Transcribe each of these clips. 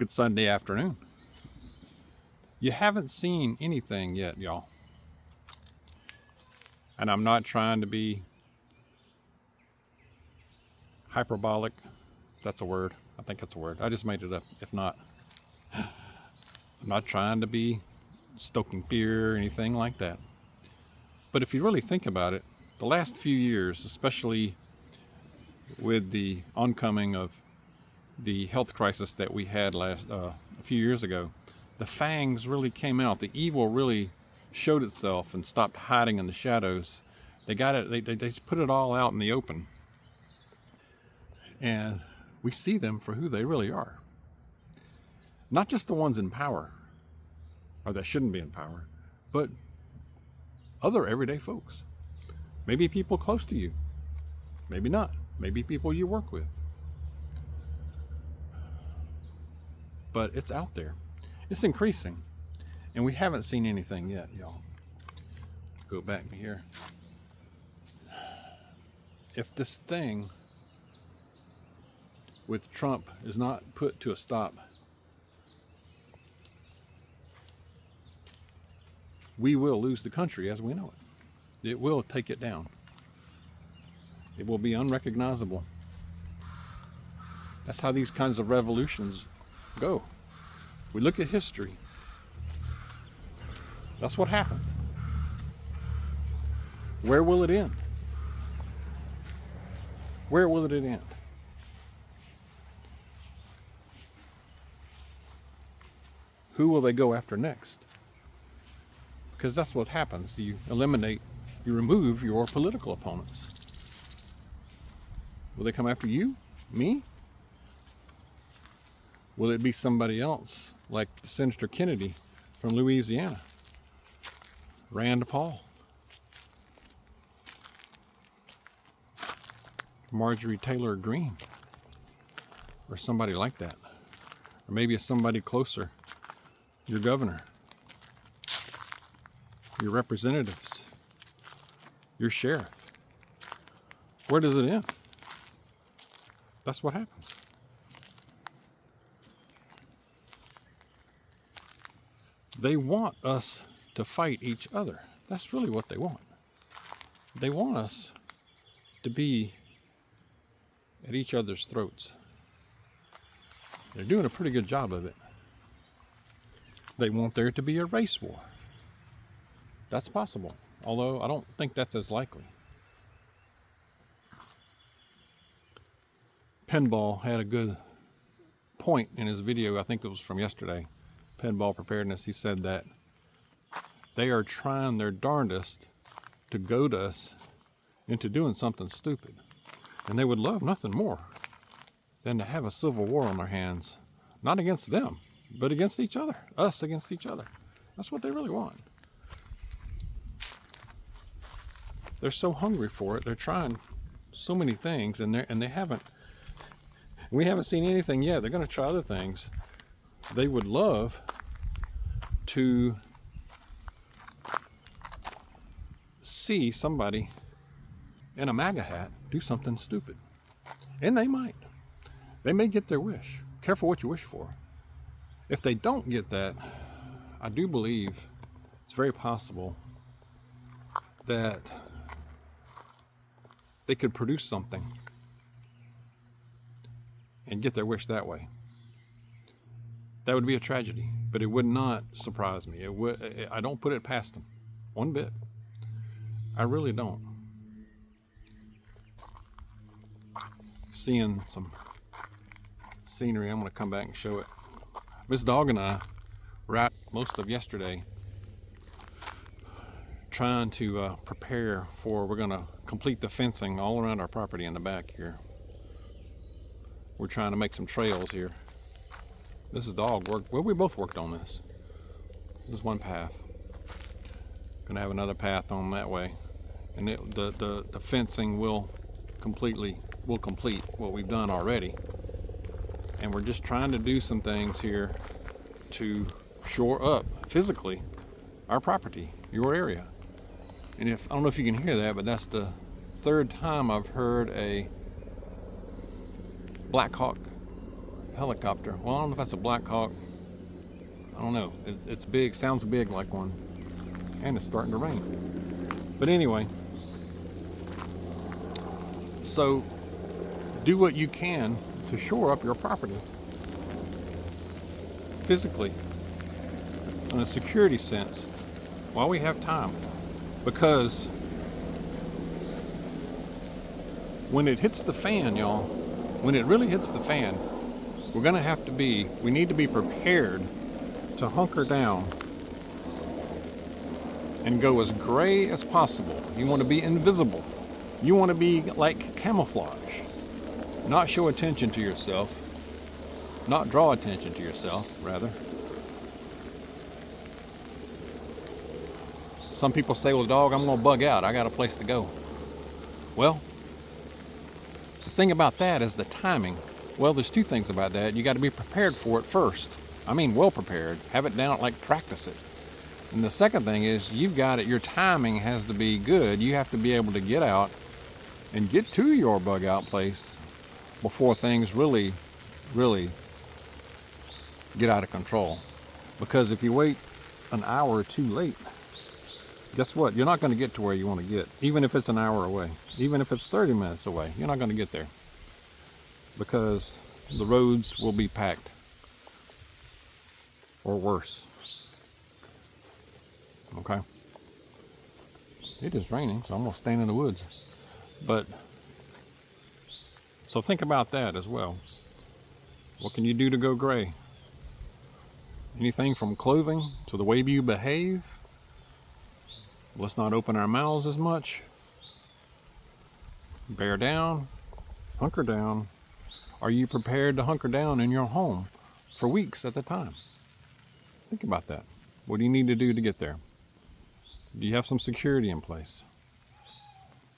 Good Sunday afternoon. You haven't seen anything yet, y'all. And I'm not trying to be hyperbolic. That's a word. I think that's a word. I just made it up. If not, I'm not trying to be stoking fear or anything like that. But if you really think about it, the last few years, especially with the oncoming of the health crisis that we had a few years ago, the fangs really came out. The evil really showed itself and stopped hiding in the shadows. They got it. They just put it all out in the open, and we see them for who they really are. Not just the ones in power, or that shouldn't be in power, but other everyday folks. Maybe people close to you. Maybe not. Maybe people you work with. But it's out there. It's increasing. And we haven't seen anything yet, y'all. Go back here. If this thing with Trump is not put to a stop, we will lose the country as we know it. It will take it down. It will be unrecognizable. That's how these kinds of revolutions go. We look at history. That's what happens. Where will it end? Where will it end? Who will they go after next? Because that's what happens. You remove your political opponents. Will they come after you? Me? Will it be somebody else, like Senator Kennedy from Louisiana, Rand Paul, Marjorie Taylor Greene, or somebody like that? Or maybe it's somebody closer, your governor, your representatives, your sheriff. Where does it end? That's what happens. They want us to fight each other. That's really what they want. They want us to be at each other's throats. They're doing a pretty good job of it. They want there to be a race war. That's possible, although I don't think that's as likely. Pinball had a good point in his video, I think it was from yesterday, Pinball Preparedness. He said that they are trying their darndest to goad us into doing something stupid. And they would love nothing more than to have a civil war on their hands. Not against them, but against each other. Us against each other. That's what they really want. They're so hungry for it. They're trying so many things, and they haven't. We haven't seen anything yet. They're going to try other things. They would love to see somebody in a MAGA hat do something stupid. And they might. They may get their wish. Careful what you wish for. If they don't get that, I do believe it's very possible that they could produce something and get their wish that way. That would be a tragedy, but it would not surprise me. I don't put it past them one bit. I really don't. Seeing some scenery, I'm going to come back and show it. Miss Dawg and I were out most of yesterday trying to prepare for, we're going to complete the fencing all around our property in the back here. We're trying to make some trails here. This is Dawg work. Well, we both worked on this. This is one path. Gonna have another path on that way, and the fencing will complete what we've done already. And we're just trying to do some things here to shore up physically our property, your area. And I don't know if you can hear that, but that's the third time I've heard a Black Hawk helicopter. Well, I don't know if that's a Black Hawk. I don't know. It's big, sounds big like one. And it's starting to rain. But anyway, so do what you can to shore up your property. Physically, in a security sense, while we have time. Because when it hits the fan, y'all, when it really hits the fan, we need to be prepared to hunker down and go as gray as possible. You want to be invisible. You want to be like camouflage. Not show attention to yourself. Not draw attention to yourself, rather. Some people say, well, dog, I'm going to bug out. I got a place to go. Well, the thing about that is the timing. Well, there's two things about that. You got to be prepared for it first. I mean, well prepared. Have it down, like practice it. And the second thing is your timing has to be good. You have to be able to get out and get to your bug out place before things really, really get out of control. Because if you wait an hour or two late, guess what? You're not going to get to where you want to get. Even if it's an hour away. Even if it's 30 minutes away. You're not going to get there. Because the roads will be packed. Or worse. Okay? It is raining, so I'm going to stand in the woods. But, so think about that as well. What can you do to go gray? Anything from clothing to the way you behave. Let's not open our mouths as much. Bear down. Hunker down. Are you prepared to hunker down in your home for weeks at a time? Think about that. What do you need to do to get there? Do you have some security in place?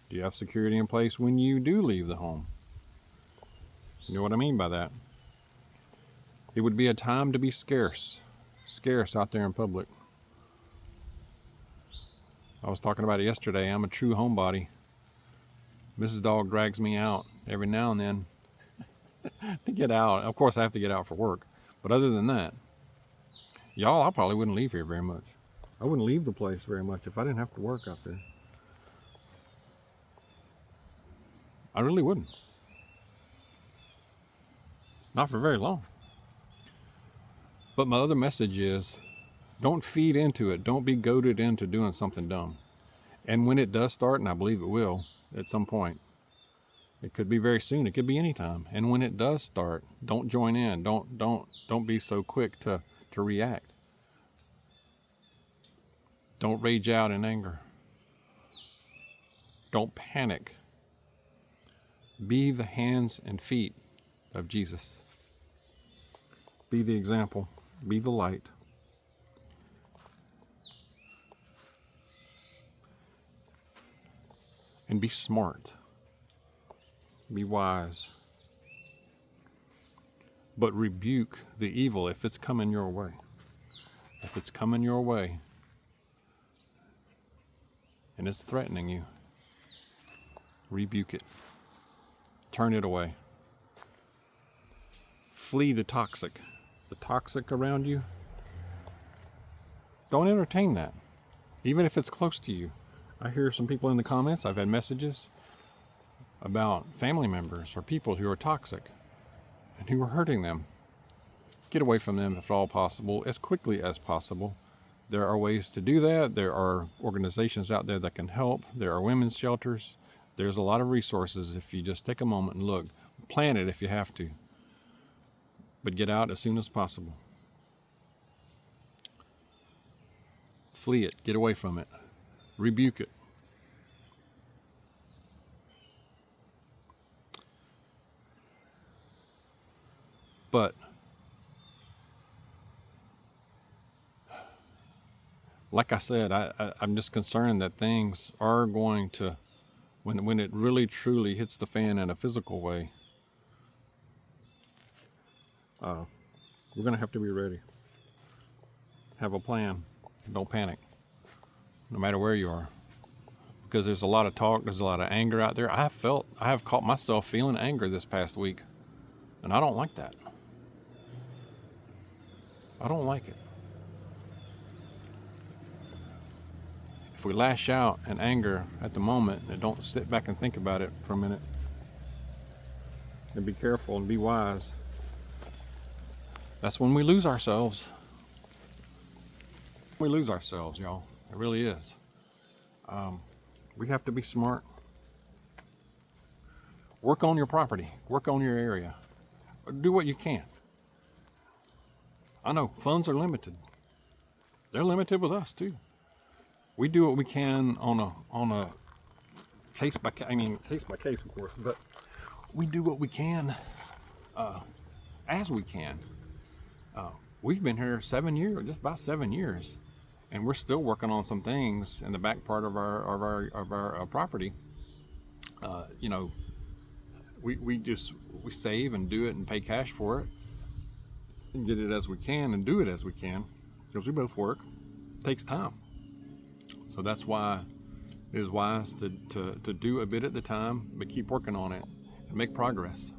Do you have security in place when you do leave the home? You know what I mean by that? It would be a time to be scarce. Scarce out there in public. I was talking about it yesterday. I'm a true homebody. Mrs. Dawg drags me out every now and then to get out. Of course, I have to get out for work. But other than that, y'all, I probably wouldn't leave here very much. I wouldn't leave the place very much if I didn't have to work out there. I really wouldn't. Not for very long. But my other message is, don't feed into it. Don't be goaded into doing something dumb. And when it does start, and I believe it will at some point, it could be very soon. It could be any time. And when it does start, don't join in. Don't be so quick to react. Don't rage out in anger. Don't panic. Be the hands and feet of Jesus. Be the example. Be the light. And be smart. Be wise. But rebuke the evil if it's coming your way. If it's coming your way and it's threatening you, rebuke it. Turn it away. Flee the toxic. The toxic around you. Don't entertain that. Even if it's close to you. I hear some people in the comments, I've had messages about family members or people who are toxic and who are hurting them. Get away from them if at all possible, as quickly as possible. There are ways to do that. There are organizations out there that can help. There are women's shelters. There's a lot of resources if you just take a moment and look. Plan it if you have to. But get out as soon as possible. Flee it. Get away from it. Rebuke it. But like I said, I'm just concerned that things are going to, when it really truly hits the fan in a physical way, we're going to have to be ready. Have a plan. Don't panic. No matter where you are. Because there's a lot of talk, there's a lot of anger out there. I have caught myself feeling anger this past week. And I don't like that. I don't like it. If we lash out in anger at the moment and don't sit back and think about it for a minute, and be careful and be wise, that's when we lose ourselves. We lose ourselves, y'all. It really is. We have to be smart. Work on your property. Work on your area. Do what you can. I know funds are limited. They're limited with us too. We do what we can on a case by case, of course, but we do what we can as we can. We've been here 7 years, just about 7 years, and we're still working on some things in the back part of our property. You know, we save and do it and pay cash for it and get it as we can and do it as we can, because we both work. It takes time. So that's why it is wise to do a bit at a time, but keep working on it and make progress.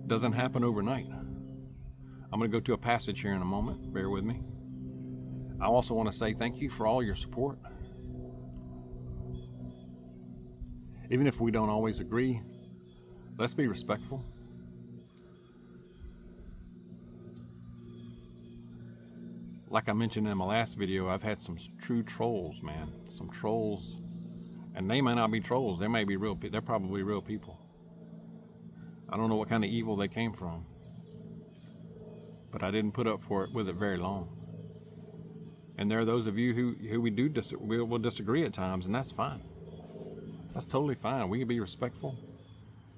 Doesn't happen overnight. I'm going to go to a passage here in a moment. Bear with me. I also want to say thank you for all your support. Even if we don't always agree, let's be respectful. Like I mentioned in my last video, I've had some true trolls, man. Some trolls. And they may not be trolls. They may be real. They're probably real people. I don't know what kind of evil they came from, but I didn't put up with it very long. And there are those of you who we will disagree at times, and that's fine. That's totally fine. We can be respectful,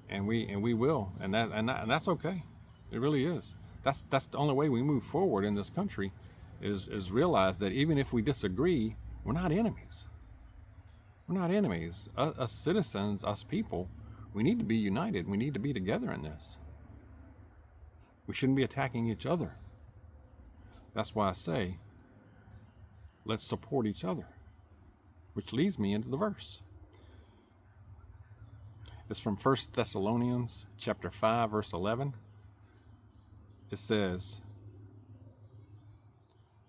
and we will, and that's okay. It really is. That's the only way we move forward in this country, is realize that even if we disagree, we're not enemies. We're not enemies. Us citizens, us people, we need to be united. We need to be together in this. We shouldn't be attacking each other. That's why I say, let's support each other. Which leads me into the verse. It's from 1 Thessalonians chapter 5, verse 11. It says,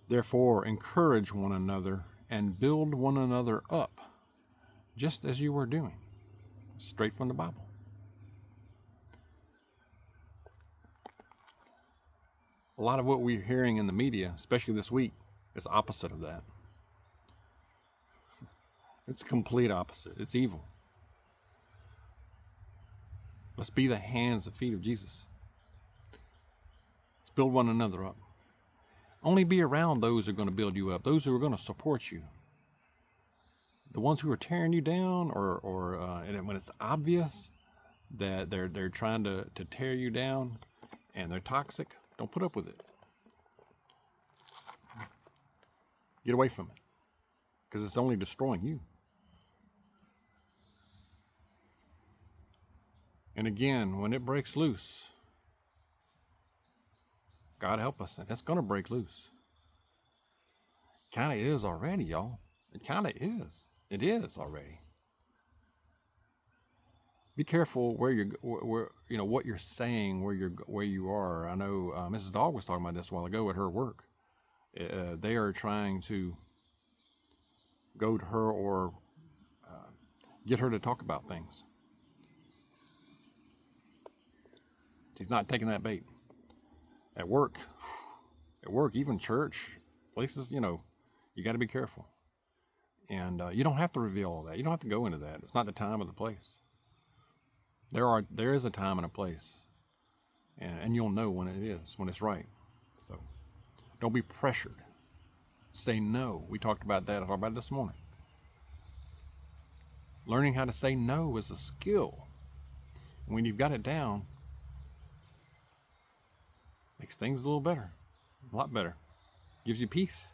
"Therefore encourage one another and build one another up, just as you are doing." Straight from the Bible. A lot of what we're hearing in the media, especially this week, is opposite of that. It's complete opposite. It's evil. Let's be the hands and feet of Jesus. Let's build one another up. Only be around those who are going to build you up, those who are going to support you. The ones who are tearing you down, and when it's obvious that they're trying to tear you down and they're toxic, don't put up with it. Get away from it, because it's only destroying you. And again, when it breaks loose, God help us, and it's going to break loose. Kind of is already, y'all. It kind of is. It is already. Be careful where what you're saying, where you are. I know Mrs. Dawg was talking about this a while ago at her work. They are trying to go to her or get her to talk about things. She's not taking that bait. At work, even church places, you got to be careful. And you don't have to reveal all that. You don't have to go into that. It's not the time or the place. There is a time and a place, and you'll know when it is, when it's right. So don't be pressured. Say no. We talked about that. I talked about it this morning. Learning how to say no is a skill. When you've got it down, makes things a little better, a lot better. Gives you peace.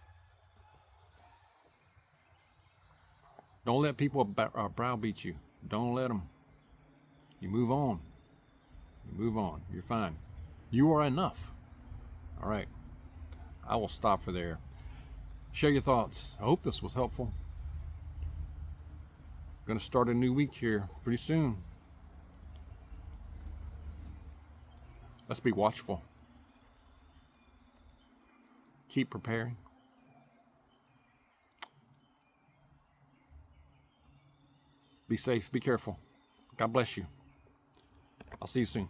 Don't let people browbeat you. Don't let them. You move on. You move on. You're fine. You are enough. All right. I will stop for there. Share your thoughts. I hope this was helpful. Going to start a new week here pretty soon. Let's be watchful. Keep preparing. Be safe. Be careful. God bless you. I'll see you soon.